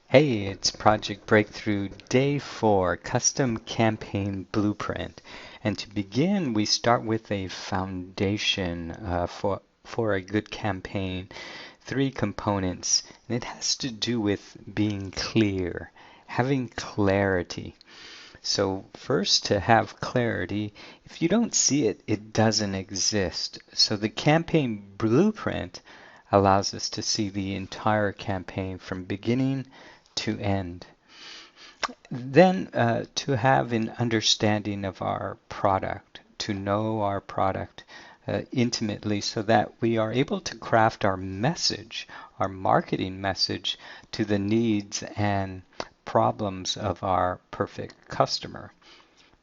Hey, it's Project Breakthrough Day 4, Custom Campaign Blueprint. And to begin, we start with a foundation for a good campaign. Three components, and it has to do with being clear, having clarity. So first, to have clarity, if you don't see it, it doesn't exist. So the campaign blueprint allows us to see the entire campaign from beginning to end. Then to have an understanding of our product, to know our product intimately so that we are able to craft our message, our marketing message to the needs and problems of our perfect customer.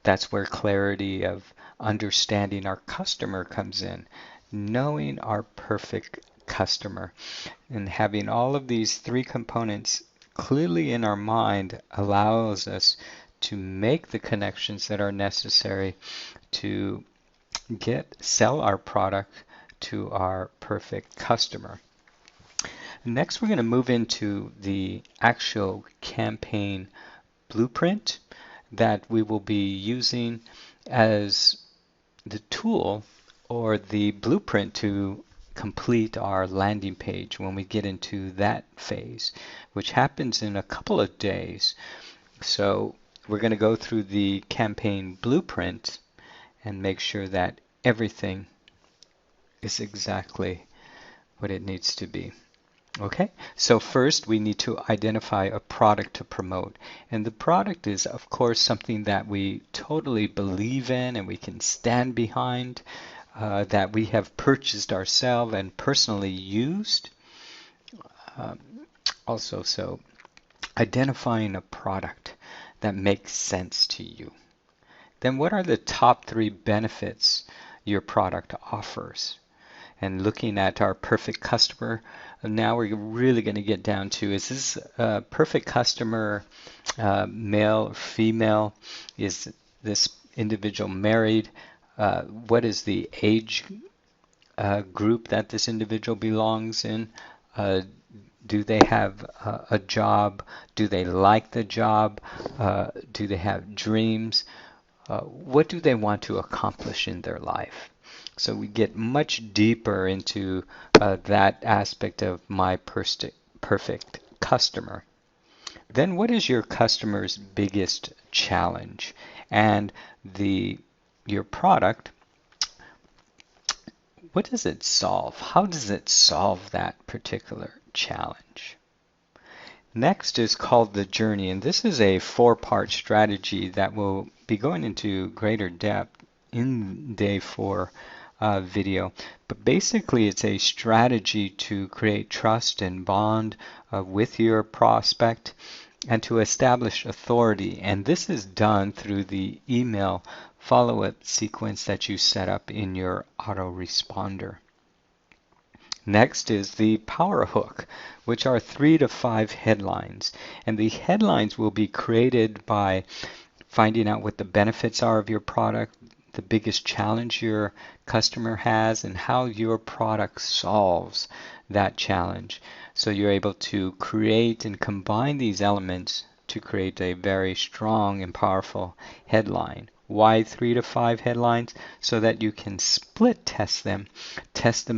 That's where clarity of understanding our customer comes in, knowing our perfect customer. And having all of these three components clearly in our mind allows us to make the connections that are necessary to sell our product to our perfect customer. Next, we're going to move into the actual campaign blueprint that we will be using as the tool or the blueprint to complete our landing page when we get into that phase, which happens in a couple of days. So we're going to go through the campaign blueprint and make sure that everything is exactly what it needs to be. Okay, so first we need to identify a product to promote. And the product is, of course, something that we totally believe in and we can stand behind, that we have purchased ourselves and personally used. Um, so identifying a product that makes sense to you. Then what are the top three benefits your product offers? And looking at our perfect customer, now we're really going to get down to, is this perfect customer male or female? Is this individual married? What is the age group that this individual belongs in? Uh, do they have a job? Do they like the job? Do they have dreams? What do they want to accomplish in their life? So we get much deeper into that aspect of my perfect customer. Then what is your customer's biggest challenge? And your product, what does it solve? How does it solve that particular challenge? Next is called the journey, and this is a four-part strategy that will be going into greater depth in day 4 video. But basically, it's a strategy to create trust and bond with your prospect and to establish authority. And this is done through the email follow-up sequence that you set up in your autoresponder. Next is the power hook, which are 3 to 5 headlines. And the headlines will be created by finding out what the benefits are of your product, the biggest challenge your customer has, and how your product solves that challenge. So you're able to create and combine these elements to create a very strong and powerful headline. Why 3 to 5 headlines? So that you can split test them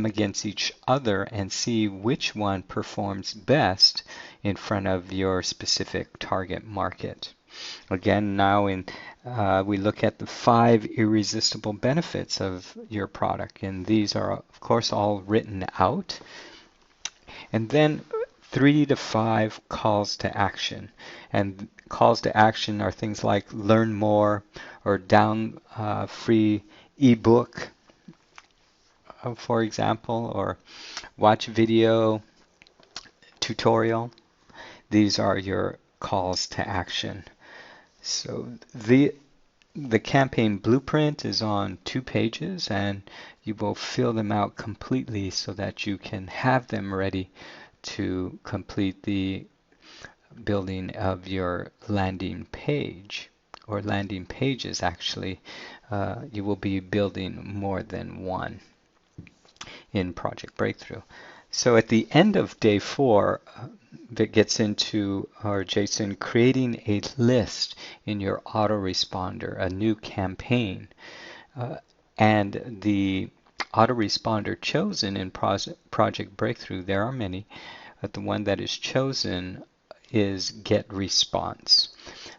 against each other and see which one performs best in front of your specific target market. Again, now we look at the 5 irresistible benefits of your product, and these are, of course, all written out. And then 3 to 5 calls to action. And calls to action are things like learn more or down free ebook, for example, or watch video tutorial. These are your calls to action. So the campaign blueprint is on 2 pages, and you will fill them out completely so that you can have them ready to complete the building of your landing page, or landing pages actually. You will be building more than one in Project Breakthrough. So at the end of day 4, that gets into, or Jason, creating a list in your autoresponder, a new campaign. Uh, and the autoresponder chosen in Project Breakthrough, there are many, but the one that is chosen is Get Response.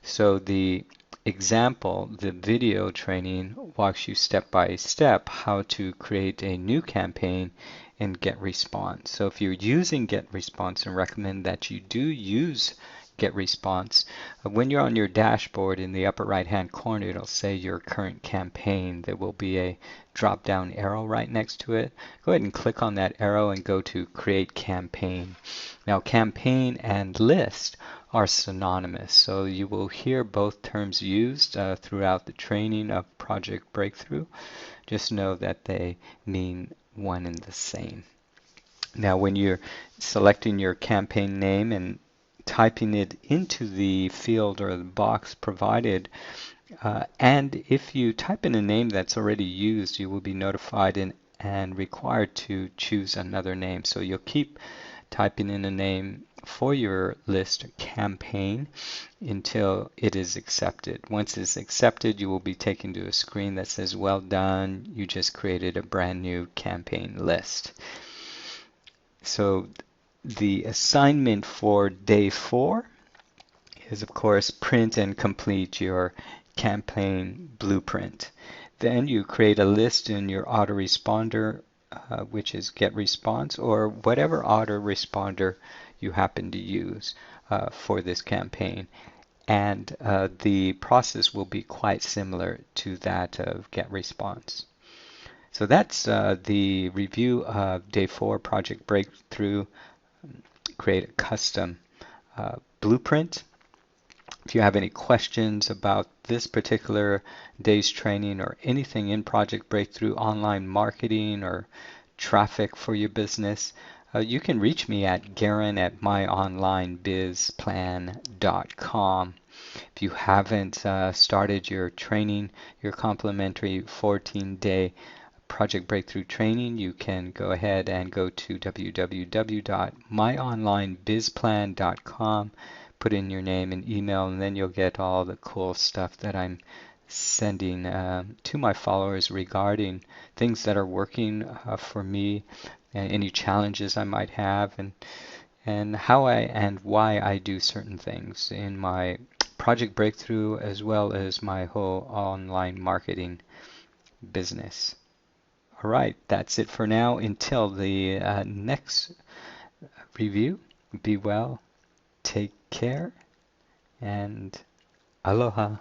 So the example, the video training, walks you step by step how to create a new campaign in Get Response. So if you're using Get Response, and recommend that you do use Get Response, when you're on your dashboard in the upper right hand corner, it'll say your current campaign. There will be a drop down arrow right next to it. Go ahead and click on that arrow and go to Create Campaign. Now campaign and list are synonymous, so you will hear both terms used throughout the training of Project Breakthrough. Just know that they mean one and the same. Now when you're selecting your campaign name and typing it into the field or the box provided, and if you type in a name that's already used, you will be notified and required to choose another name. So you'll keep typing in a name for your list campaign until it is accepted. Once it's accepted, you will be taken to a screen that says, well done, you just created a brand new campaign list. So the assignment for day 4 is, of course, print and complete your campaign blueprint. Then you create a list in your autoresponder, which is Get Response, or whatever autoresponder you happen to use for this campaign. And the process will be quite similar to that of Get Response. So that's the review of Day 4 Project Breakthrough. Create a custom blueprint. If you have any questions about this particular day's training or anything in Project Breakthrough, online marketing or traffic for your business, you can reach me at Garen@myonlinebizplan.com. If you haven't started your training, your complimentary 14-day Project Breakthrough training, you can go ahead and go to www.myonlinebizplan.com, put in your name and email, and then you'll get all the cool stuff that I'm sending to my followers regarding things that are working for me, and any challenges I might have, and how I and why I do certain things in my Project Breakthrough as well as my whole online marketing business. All right, that's it for now. Until the next review, be well, take care, and aloha.